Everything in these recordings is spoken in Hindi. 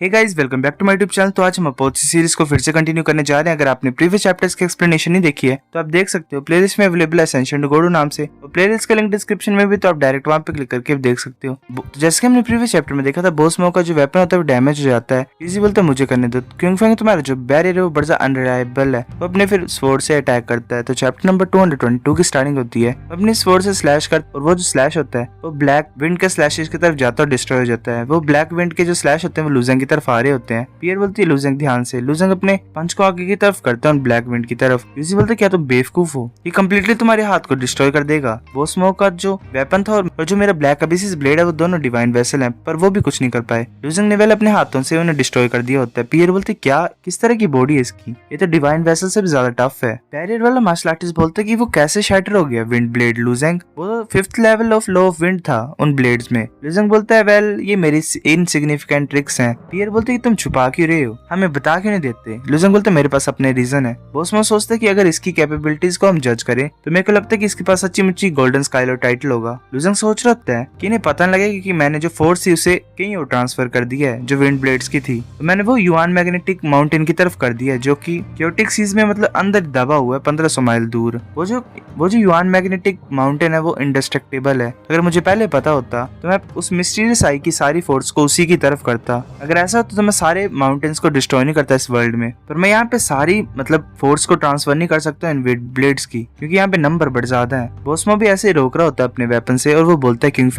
Hey guys, welcome back to my YouTube channel. तो आज हम अपोची सीरीज को फिर से कंटिन्यू करने जा रहे हैं। अगर आपने प्रीवियस चैप्टर्स की एक्सप्लेनेशन नहीं देखी है तो आप देख सकते हो, प्लेलिस्ट में अवेलेबल है एसेंशियल टू गोडू नाम से, और प्लेलिस्ट का लिंक डिस्क्रिप्शन में भी, तो आप डायरेक्ट वहां पे क्लिक करके भी देख सकते हो। तो जैसे कि हमने प्रीवियस चैप्टर में देखा था, बॉस मो का जो वेपन होता है वो डैमेज हो जाता है। इजी बोलता है मुझे करने दो। क्योंकि फेंग तुम्हारा जो बैरियर है वो बड़ा अनरिलायबल है, वो अपने फिर स्वॉर्ड से अटैक करता है। तो चैप्टर नंबर 222 की स्टार्टिंग होती है, अपने स्वॉर्ड से स्लैश कर, और वो जो स्लैश होता है वो ब्लैक विंड के स्लैशेस की तरफ जाता और डिस्ट्रॉय हो जाता है। वो ब्लैक विंड के जो स्लैश होते हैं वो लूजेंग की तरफ आ रहे होते हैं। पियर बोलती है लूजेंग ध्यान से। लूजेंग अपने पंच को आगे की तरफ करता है ब्लैक विंड की तरफ। यूजी बोलते क्या तुम बेवकूफ हो, ये कम्प्लीटली तुम्हारे हाथ को डिस्ट्रॉय कर देगा। बॉस मो का जो वेपन था और जो मेरा ब्लैक अबिसिस ब्लेड है वो दोनों डिवाइन वेसल हैं, पर वो भी कुछ नहीं कर पाए। लूजेंग ने वेल अपने हाथों से उन्हें डिस्ट्रॉय कर दिया होता है। पियर बोलते क्या, किस तरह की बॉडी है इसकी, ये तो डिवाइन वेसल से भी ज्यादा टफ है। बैरियर वाला मार्शल आर्टिस्ट बोलते कि वो कैसे शैटर हो गया विंड ब्लेड लूजेंग, वो 5th level of law of wind था उन ब्लेड्स में। लूजेंग बोलता है वेल ये मेरी इनसिग्निफिकेंट ट्रिक्स हैं। पियर बोलते कि तुम छुपा क्यों रहे हो, हमें बता क्यों नहीं देते। लूजेंग बोलते मेरे पास अपने रीजन है। बॉस मो सोचता है कि अगर इसकी कैपेबिलिटीज को हम जज करें तो मेरे को लगता है कि इसके पास सच्ची मुच्ची गोल्डन स्काइलो टाइटल होगा। लूजेंग सोच रहा होता है कि इन्हें पता न लगेगा कि मैंने जो फोर्स थी उसे कहीं और ट्रांसफर कर दिया है जो विंड ब्लेड्स की थी। तो मैंने वो युआन मैग्नेटिक माउंटेन की तरफ कर दिया है जो कि क्योटिक सीज में मतलब अंदर दबा हुआ है 1500 माइल दूर। वो जो युआन मैग्नेटिक माउंटेन है वो इंडेस्ट्रक्टेबल है। अगर मुझे पहले पता होता तो मैं उस मिस्टीरियस आई की सारी फोर्स को उसी की तरफ करता। अगर ऐसा होता तो मैं सारे माउंटेन्स को डिस्ट्रॉय नहीं करता इस वर्ल्ड में, पर मैं यहाँ पे सारी मतलब फोर्स को ट्रांसफर नहीं कर सकता इन ब्लेड्स की, क्योंकि यहाँ पे नंबर बढ़ ज्यादा है। बॉसमो भी ऐसे रोक रहा होता है अपने वेपन से, और वो बोलता है किंग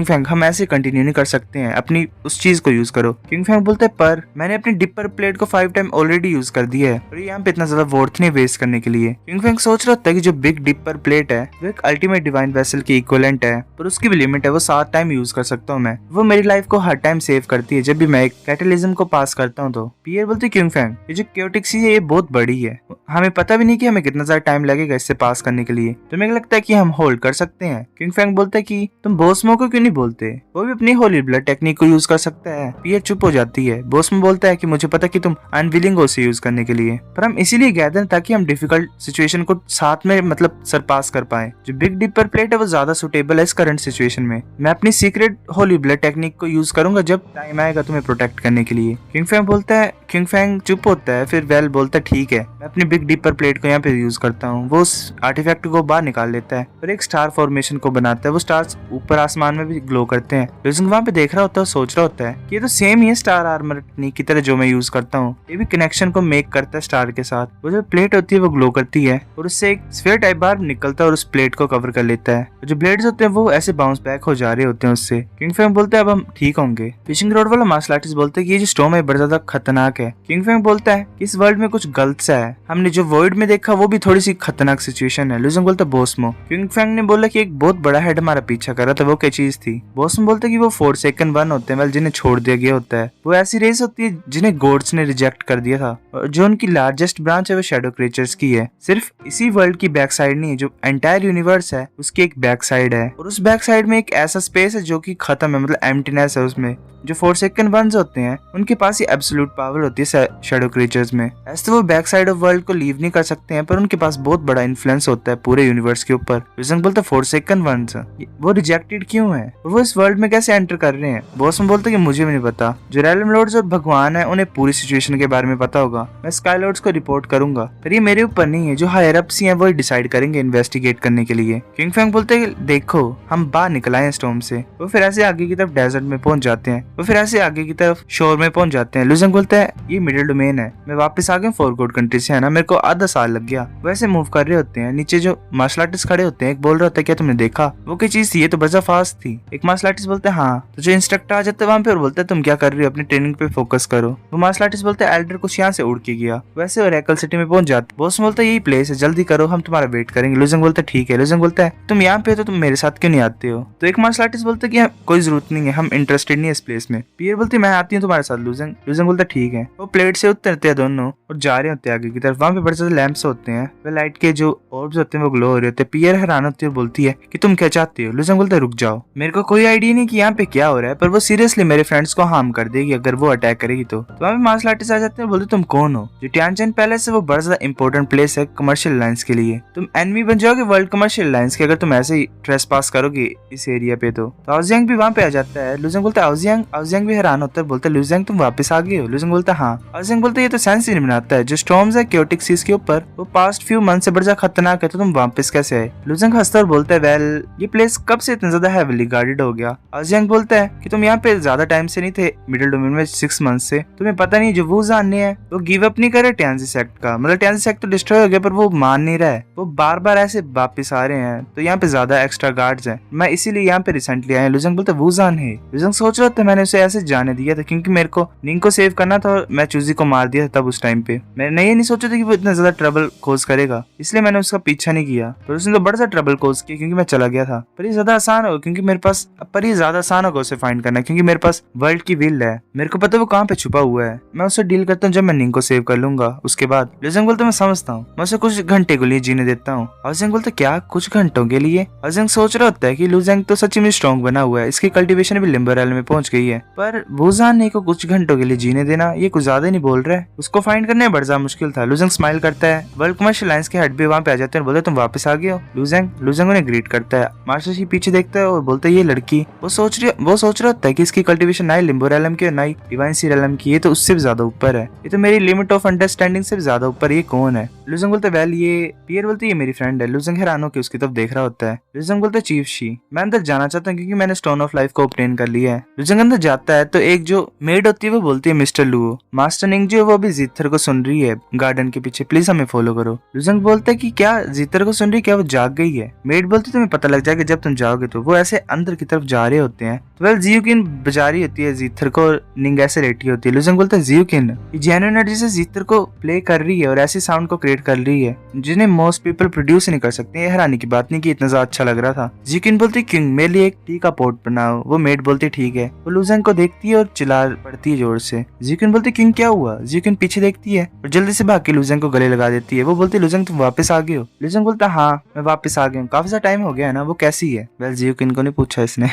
फैंग हम ऐसे कंटिन्यू नहीं कर सकते हैं, अपनी उस चीज को यूज करो। किंग फैंग बोलता है पर मैंने अपनी डिपर प्लेट को 5 टाइम ऑलरेडी यूज कर दिया है, और यहाँ पे इतना ज्यादा वर्थ नहीं वेस्ट करने के लिए। किंग फैंग सोच रहा होता है कि जो बिग डिपर प्लेट है वो एक अल्टीमेट डिवाइन वेसल की इक्विवेलेंट है, पर उसकी भी लिमिट है, वो 7 टाइम यूज कर सकता हूँ मैं। वो मेरी लाइफ को हर टाइम सेव करती है जब भी मैं एक कैटलिज्म को पास करता हूँ। तो पियर बोलती है किंग फैंग ये जो क्योटिक सी है ये बहुत बड़ी है, हमें पता भी नहीं कि हमें कितना ज्यादा टाइम लगेगा इससे पास करने के लिए, तो मुझे लगता है कि हम होल्ड कर सकते हैं। किंग फैंग बोलता है कि तुम बॉसमो को क्यों नहीं बोलते, वो भी अपनी होली ब्लड टेक्निक को यूज कर सकता है। पियर चुप हो जाती है। बॉसमो बोलता है कि मुझे पता कि तुम अनविलिंग हो उसे यूज करने के लिए, पर हम इसीलिए गैदर ताकि हम डिफिकल्ट सिचुएशन को साथ में मतलब सरपास कर पाए। जो बिग डिपर प्लेट है वो ज्यादा सुटेबल है इस करंट सिचुएशन में। मैं अपनी सीक्रेट होली ब्लड टेक्निक को यूज करूंगा जब टाइम आएगा तुम्हें प्रोटेक्ट करने के लिए। किंग फैंग चुप होता है, फिर वेल बोलता है ठीक है मैं अपनी बिग डिपर प्लेट को यहाँ पे यूज करता हूँ। वो उस आर्टिफैक्ट को बाहर निकाल लेता है और एक स्टार फॉर्मेशन को बनाता है। वो स्टार्स ऊपर आसमान में भी ग्लो करते हैं। लूजेंग वहाँ पे देख रहा होता है, सोच रहा होता है कि ये तो सेम ही है स्टार आर्मर टेक्निक की तरह जो मैं यूज करता हूँ, ये भी कनेक्शन को मेक करता है स्टार के साथ। वो जो प्लेट होती है वो ग्लो करती है और उससे एक स्फीयर टाइप बार निकलता है और उस प्लेट को कवर कर लेता है। जो ब्लेड्स होते हैं वो ऐसे बाउंस बैक हो जा रहे होते हैं उससे। किंग फैंग बोलता है अब हम ठीक होंगे। फिशिंग रोड वाला मार्शल आर्टिस्ट बोलता है कि ये जो स्टॉर्म है बड़ा ज्यादा खतरनाक है। किंग फैंग बोलता है कि इस वर्ल्ड में कुछ गलत सा है, हमने जो वर्ल्ड में देखा वो भी थोड़ी सी खतरनाक सिचुएशन है। लूजेंग बोलता है बॉसमो। किंग फैंग ने बोला कि एक बहुत बड़ा हेड हमारा पीछा कर रहा था, वो क्या चीज थी। बॉसमो बोलता है कि वो 4 वन होते हैं जिन्हें छोड़ दिया गया होता है। वो ऐसी रेस होती है जिन्हें गॉड्स ने रिजेक्ट कर दिया था, और जो उनकी लार्जेस्ट ब्रांच है वो शैडो क्रीचर्स की है। सिर्फ इसी वर्ल्ड की बैक साइड नहीं है, जो एंटायर यूनिवर्स है उसकी एक बैक साइड है, और उस बैक साइड में एक ऐसा स्पेस है जो कि खत्म है, मतलब एम्प्टीनेस है उसमें। जो 4 वंस होते हैं उनके पास ही एब्सोल्यूट पावर होती है शैडो क्रीचर्स में। ऐसे तो वो बैक साइड ऑफ वर्ल्ड को लीव नहीं कर सकते हैं, पर उनके पास बहुत बड़ा इन्फ्लुएंस होता है पूरे यूनिवर्स के ऊपर। लूजेंग बोलता है 4 वंस वो रिजेक्टेड क्यों है, वो इस वर्ल्ड में कैसे एंटर कर रहे हैं। बॉसमो बोलता है कि मुझे भी नहीं पता, जो रैलम लॉर्ड्स और भगवान है उन्हें पूरी सिचुएशन के बारे में पता होगा। मैं स्काई लॉर्ड्स को रिपोर्ट करूंगा, पर ये मेरे ऊपर नहीं है, जो हायर अप्स हैं वो डिसाइड करेंगे इन्वेस्टिगेट करने के लिए। किंग फैंग बोलते हैं देखो हम बाहर निकल आए स्टॉर्म से। वो फिर ऐसे आगे की तरफ डेजर्ट में पहुंच जाते हैं, वो फिर ऐसे आगे की तरफ शोर में पहुंच जाते हैं। लूजेंग बोलता है ये मिडिल डोमेन है, मैं वापस आ गया फॉर गॉड कंट्री से, है ना, मेरे को आधा साल लग गया। वैसे मूव कर रहे होते हैं, नीचे जो मार्शल आर्टिस्ट खड़े होते हैं एक बोल रहा होता है क्या तुमने देखा, वो क्या चीज थी, ये तो बड़ा फास्ट थी। एक मार्शल आर्टिस्ट बोलते हैं हाँ। तो जो इंस्ट्रक्टर आ जाता है वहां पे और बोलता है तुम क्या कर रहे हो, अपनी ट्रेनिंग पे फोकस करो। वो मार्शल आर्टिस्ट बोलते हैं एल्डर कुछ यहाँ से उड़ के गया। वैसे ओरेकल सिटी में पहुंच जाते। बॉस बोलता है यही प्लेस है, जल्दी करो हम तुम्हारा वेट करेंगे। लूजेंग बोलता है ठीक है। लूजेंग बोलता है तुम यहाँ पे हो तो तुम मेरे साथ क्यों नहीं आते हो। तो एक मार्शल आर्टिस्ट बोलता है कि कोई जरूरत नहीं है, हम इंटरेस्टेड नहीं है इस प्लेस में। पियर बोलती है मैं आती हूँ तुम्हारे साथ। लूजेंग बोलता है ठीक है। वो प्लेट से उतरते हैं दोनों और जा रहे होते हैं आगे की तरफ। वहाँ पे बड़े सारे लैंप्स होते हैं, वे लाइट के जो ऑर्ब्स होते हैं वो ग्लो हो रहे होते हैं। पियर हैरान होती है और बोलती है कि तुम क्या चाहते हो। लूजेंग बोलता है रुक जाओ, मेरे को कोई आइडिया नहीं कि यहाँ पे क्या हो रहा है, पर वो सीरियसली मेरे फ्रेंड्स को हार्म कर देगी अगर वो अटैक करेगी। तो वहाँ पे मार्शल आर्टिस्ट आ जाते हैं, बोलते तुम कौन हो। जो टियानजिन पैलेस है वो बड़ा ज्यादा इंपॉर्टेंट प्लेस है कमर्शियल लाइन्स के लिए, तुम एनिमी बन जाओगे वर्ल्ड कमर्शियल लाइन्स के अगर तुम ऐसे ही ट्रेस पास करोगे इस एरिया पे। तो आउजियांग भी वहाँ पे आ जाता है। लूजेंग बोलता है आउजियांग भी हैरान होता है, बोलता बोलता है लूजेंग तुम वापस आ गए हो। लूजेंग बोलता है हाँ। आजिंग बोलता है ये तो सेंस ही नहीं बनाता है, जो स्टॉर्म्स है क्योटिक सीज के ऊपर वो पास्ट फ्यू मंथ से बड़ा खतरनाक है, तो तुम वापस कैसे आए। लूजेंग हंसता और बोलता है वेल ये प्लेस कब से इतना ज्यादा हेविली गार्डेड हो गया। आजिंग बोलता है कि तुम यहाँ पे ज्यादा टाइम से नहीं थे, मिडिल डोमेन में 6 मंथ से, तुम्हें पता नहीं जो वो जानने है वो गिव अप नहीं करे टियानजी सेक्ट का, मतलब टियानजी सेक्ट तो डिस्ट्रॉय हो गया पर वो मान नहीं रहा है, वो बार बार ऐसे वापस आ रहे हैं, तो यहाँ पे ज्यादा एक्स्ट्रा गार्ड्स हैं, मैं इसीलिए यहाँ पे रिसेंटली आया। लूजेंग बोलता है वूजान है। लूजेंग सोच रहा था मैंने उसे ऐसे जाने दिया था क्योंकि मेरे को निंग को सेव करना था और मैं चूजी को मार दिया था तब उस टाइम पे। मैंने ये नहीं सोचा था कि वो इतना ज्यादा ट्रबल कोज करेगा, इसलिए मैंने उसका पीछा नहीं किया, पर उसने तो बड़ा सा ट्रबल कोज किया क्योंकि मैं चला गया था। पर ये ज्यादा आसान होगा क्योंकि मेरे पास, पर ये ज्यादा आसान होगा उसे फाइंड करना क्योंकि मेरे पास वर्ल्ड की विल है, मेरे को पता है वो कहाँ पे छुपा हुआ है, मैं उससे डील करता हूँ जब मैं निंग को सेव कर लूंगा उसके बाद। लूजेंग बोलता मैं समझता हूँ, मैं उसे कुछ घंटे के लिए जीने देता हूँ। आजिंग बोलता क्या कुछ घंटों के लिए। आजिंग सोच रहा होता है कि लूजेंग तो सच्ची में स्ट्रॉन्ग बना हुआ है, इसकी कल्टीवेशन भी लिम्बर एल में पहुंच गई है, पर वूजान को कुछ घंटों के लिए जीने देना ये कुछ ज्यादा नहीं बोल रहा है। उसको फाइंड करने में बड़ा ज्यादा मुश्किल था। लूजेंग स्माइल करता है, वर्ल्ड कमर्शियल लाइंस के हेड भी वहाँ पे आ जाते हैं और बोलते तुम वापस आ गए हो। लूजेंग उन्हें ग्रीट करता है, मास्टर शी पीछे देखता है और बोलता है ये लड़की, वो सोच रहा होता है कि इसकी कल्टीवेशन ना लिम्बर एलम की और ना डिवाइन सीर एलम की, ये तो उससे भी ज्यादा ऊपर है, ये तो मेरी लिमिट ऑफ अंडरस्टैंडिंग से भी ज्यादा ऊपर, ये कौन है। लूजेंग बोलते वेल ये पियर बोलते ये मेरी फ्रेंड है। लूजेंग हैरान होकर उसकी तरफ देख रहा होता है। लूजेंग बोलते चीफ शी, मैं अंदर जाना चाहता हूँ क्योंकि मैंने स्टोन ऑफ लाइफ को ऑब्टेन कर लिया है। लूजेंग अंदर जाता है तो एक जो मेड होती है वो बोलती है मिस्टर लुओ, मास्टर निंग जो है वो अभी जीथर को सुन रही है गार्डन के पीछे, प्लीज हमें फॉलो करो। लूजेंग बोलता है कि क्या जीथर को सुन रही है, क्या वो जाग गई है। मेड बोलती तुम्हें पता लग जाएगा जब तुम जाओगे, तो वो ऐसे अंदर की तरफ जा रहे होते हैं। तो वेल जियोकिन बजा रही होती है जीथर को और निंग ऐसे लेटी होती है। लूजेंग बोलता है जियोकिन ये जेन्युइन एनर्जी से जीथर को प्ले कर रही है और ऐसी साउंड को क्रिएट कर रही है जिन्हें मोस्ट पीपल प्रोड्यूस नहीं कर सकते। ये हैरानी की बात नहीं कि इतना ज्यादा अच्छा लग रहा था। जियोकिन बोलती किंग मेरे लिए एक टी का पॉट बनाओ। वो मेड बोलती ठीक है। वो लूजेंग को देखती है और चिल्ला पड़ती है जोर से। जियोकिन बोलती किंग क्या हुआ। जियोकिन पीछे देखती है और जल्दी से भाग के लूजेंग को गले लगा देती है। वो बोलती लूजेंग तुम वापस आ गए हो। लूजेंग बोलता हाँ मैं वापस आ गया हूँ, काफी सा टाइम हो गया है ना, वो कैसी है। वेल जियोकिन को नहीं पूछा इसने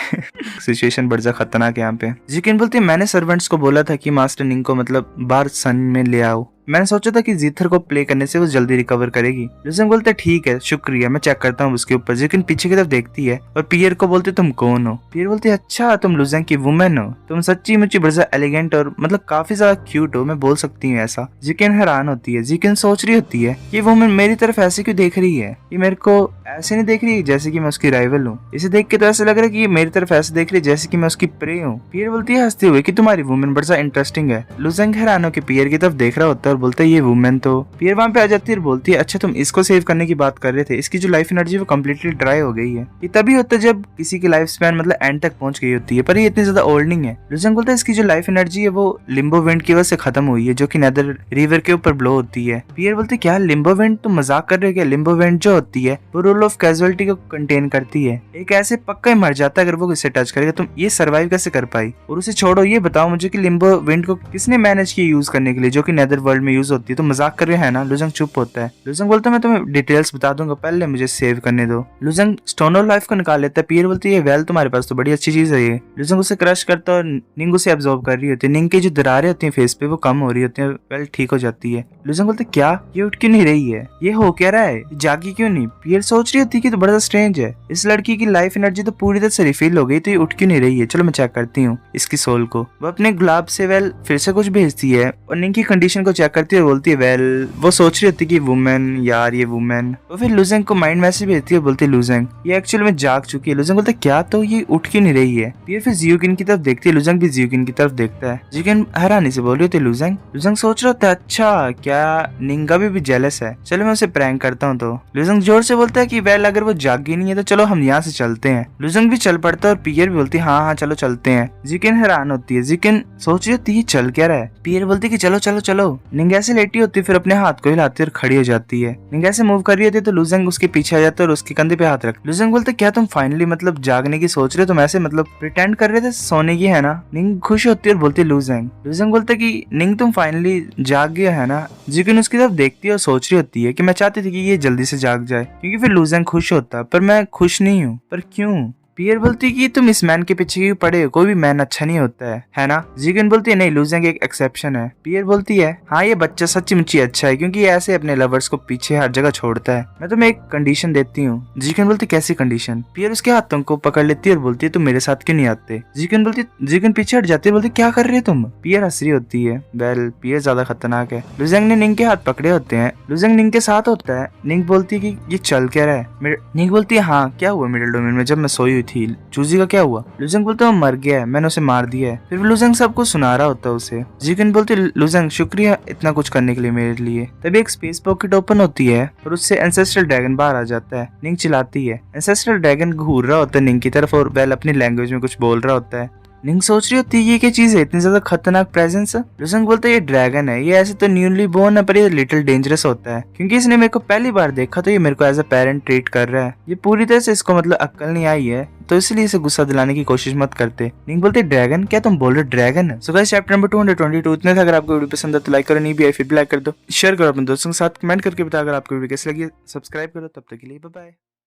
सिचुएशन बड़ा खतरनाक है यहाँ पे। जियोकिन बोलती मैंने सर्वेंट्स को बोला था कि मास्टर निंग को मतलब बार सन में ले आओ, मैंने सोचा था कि जीथर को प्ले करने से वो जल्दी रिकवर करेगी। लूजेंग बोलते ठीक है शुक्रिया, मैं चेक करता हूँ उसके ऊपर। जियोकिन पीछे की तरफ देखती है और पियर को बोलते तुम कौन हो। पियर बोलती अच्छा तुम लूजेंग की वुमेन हो, तुम सच्ची मुच्ची बड़ा एलिगेंट और मतलब काफी ज्यादा क्यूट हो, मैं बोल सकती हूँ ऐसा। जियोकिन हैरान होती है। जियोकिन सोच रही होती है कि वुमेन मेरी तरफ ऐसे क्यों देख रही है, ये मेरे को ऐसे नहीं देख रही जैसे कि मैं उसकी राइवल हूँ, इसे देख के तो ऐसा लग रहा है कि ये मेरी तरफ ऐसे देख रही है जैसे कि मैं उसकी प्रे हूँ। पियर बोलती है हंसते हुए कि तुम्हारी वुमेन बड़ा इंटरेस्टिंग है। लूजेंग हैरान होकर पियर की तरफ देख रहा होता है और बोलता है ये वुमेन। तो पियर वहां पे आ जाती है और बोलती है अच्छा तुम इसको सेव करने की बात कर रहे थे, इसकी जो लाइफ एनर्जी वो कम्प्लीटली ड्राई हो गई है। ये तभी होता है जब किसी की लाइफ स्पैन मतलब एंड तक पहुंच गई होती है, पर ये इतनी ज्यादा ओल्ड नहीं है। लूजेंग बोलता है इसकी जो लाइफ एनर्जी है वो लिम्बो विंड की वजह से खत्म हुई है जो कि नेदर रिवर के ऊपर ब्लो होती है। पियर बोलते क्या लिम्बो विंड, तुम मजाक कर रहे हो क्या। लिम्बो विंड जो होती है वो रूल ऑफ कैजुअलिटी को कंटेन करती है, एक ऐसे पक्का ही मर जाता है अगर वो इसे टच करेगा। तुम ये सर्वाइव कैसे कर पाई। और उसे छोड़ो, ये बताओ मुझे कि लिम्बो विंड को किसने मैनेज किया यूज करने के लिए जो कि नेदर वर्ल्ड में यूज होती है। तो मजाक कर रहे हैं ना। लूजेंग चुप होता है। लूजेंग बोलता है मैं तुम्हें डिटेल्स बता दूंगा, पहले मुझे सेव करने दो। लूजेंग स्टोन ऑफ लाइफ को निकाल लेता है। पियर बोलती है वेल तुम्हारे पास तो बड़ी अच्छी चीज है ये। लूजेंग उसे क्रश करता है और निंग उसे एब्जॉर्ब कर रही होती है। निंग की जो दरारें होती है फेस पे वो कम हो रही होती है, वेल ठीक हो जाती है। लूजेंग बोलते क्या ये उठ क्यों नहीं रही है, ये हो क्या रहा है, जागी क्यों नहीं। पियर सोच रही होती है कि तो बड़ा स्ट्रेंज है, इस लड़की की लाइफ एनर्जी तो पूरी तरह से रिफिल हो गई तो ये उठ क्यों नहीं रही है, चलो मैं चेक करती हूँ इसकी सोल को। वो अपने गुलाब से वेल फिर से कुछ भेजती है और निंग की कंडीशन को चेक करती है और बोलती है वेल वो सोच रही होती है कि वुमेन यार ये वुमेन। वो फिर लूजेंग को माइंड मैसेज भेजती है, बोलती है लूजेंग ये एक्चुअली में जाग चुकी है। लूजेंग बोलता है क्या, तो ये उठ क्यों नहीं रही है। फिर जियोकिन की तरफ देखती है। लूजेंग भी जियोकिन की तरफ देखता है। जियोकिन हैरानी से बोल रही होती है लूजेंग। लूजेंग सोच रहा होता है अच्छा क्या निंगा भी जेलस है, चलो मैं उसे प्रैंक करता हूँ। तो लूजेंग जोर से बोलता है कि वेल अगर वो जागी नहीं है तो चलो हम यहाँ से चलते हैं। लूजेंग भी चल पड़ता है और पियर भी बोलती है हाँ हाँ चलो चलते हैं। जियोकिन हैरान होती है। जियोकिन सोच रही होती है चल क्या रहा है। पियर बोलती है कि चलो चलो चलो। निंग ऐसे लेटी होती है, फिर अपने हाथ को हिलाती है और खड़ी हो जाती है। निंग ऐसे मूव कर रही होती है तो लूजेंग उसके पीछे आ जाता है और उसके कंधे पे हाथ रख। लूजेंग बोलते क्या तुम फाइनली मतलब जागने की सोच रहे हो, तुम ऐसे मतलब प्रिटेंड कर रहे थे सोने की है ना। निंग खुश होती है और बोलती है लूजेंग। लूजेंग बोलते कि निंग तुम फाइनली जाग गया है ना। जियोकिन उसकी तरफ देखती है और सोच रही होती है कि मैं चाहती थी कि ये जल्दी से जाग जाए क्योंकि फिर लूजेंग खुश होता, पर मैं खुश नहीं हूँ। पर क्यों। पियर बोलती है कि तुम इस मैन के पीछे क्यों पड़े हो, कोई भी मैन अच्छा नहीं होता है ना। जीगन बोलती है नहीं, लूजिंग एक एक्सेप्शन है। पियर बोलती है हाँ ये बच्चा सच्ची मुच्ची अच्छा है क्योंकि ये ऐसे अपने लवर्स को पीछे हर जगह छोड़ता है। मैं तुम्हें एक कंडीशन देती हूँ। जीगन बोलती कैसी कंडीशन। पियर उसके हाथों को पकड़ लेती है और बोलती है तुम मेरे साथ क्यों नहीं आते। जीगन पीछे हट जाती है, बोलती क्या कर रहे हो तुम। पियर हंस रही होती है। वेल पियर ज्यादा खतरनाक है। लूजिंग ने निंग के हाथ पकड़े होते हैं। लूजिंग निंग के साथ होता है। निंग बोलती है कि ये चल क्या रहा है। निंग बोलती है हाँ क्या हुआ मिडिल डोमेन में जब मैं सोई हुई थी, चूजी का क्या हुआ। लूजिंग बोलते वो मर गया है, मैंने उसे मार दिया है। फिर लूजिंग सबको सुना रहा होता है उसे। जीगन बोलती लूजिंग शुक्रिया इतना कुछ करने के लिए मेरे लिए। तभी एक स्पेस पॉकेट ओपन होती है और उससे एंसेस्ट्रल ड्रैगन बाहर आ जाता है। निंग चिल्लाती है। एंसेस्ट्रल ड्रैगन घूर रहा होता है निंग की तरफ और वेल अपनी लैंग्वेज में कुछ बोल रहा होता है। निंग सोच रही होती है ये क्या चीज है, इतनी ज्यादा खतरनाक प्रेजेंस है। लूजिंग बोलता है ये ड्रैगन है, ये ऐसे तो न्यूली बोर्न है पर ये लिटिल डेंजरस होता है क्योंकि इसने मेरे को पहली बार देखा तो ये मेरे को एज अ पेरेंट ट्रीट कर रहा है। ये पूरी तरह से इसको मतलब अक्ल नहीं आई है तो इसलिए इसे गुस्सा दिलाने की कोशिश मत करते। निंग बोलते ड्रैगन, क्या तुम बोल रहे ड्रैगन है। सो गाइस चैप्टर नंबर 222 इतने था। अगर आपको वीडियो पसंद है तो लाइक करो, नहीं भी आई फिर भी लाइक कर दो, शेयर करो अपने दोस्तों के साथ, कमेंट करके बताओ अगर आपको वीडियो कैसी लगी। सब्सक्राइब करो, तब तक के लिए बाय बाय।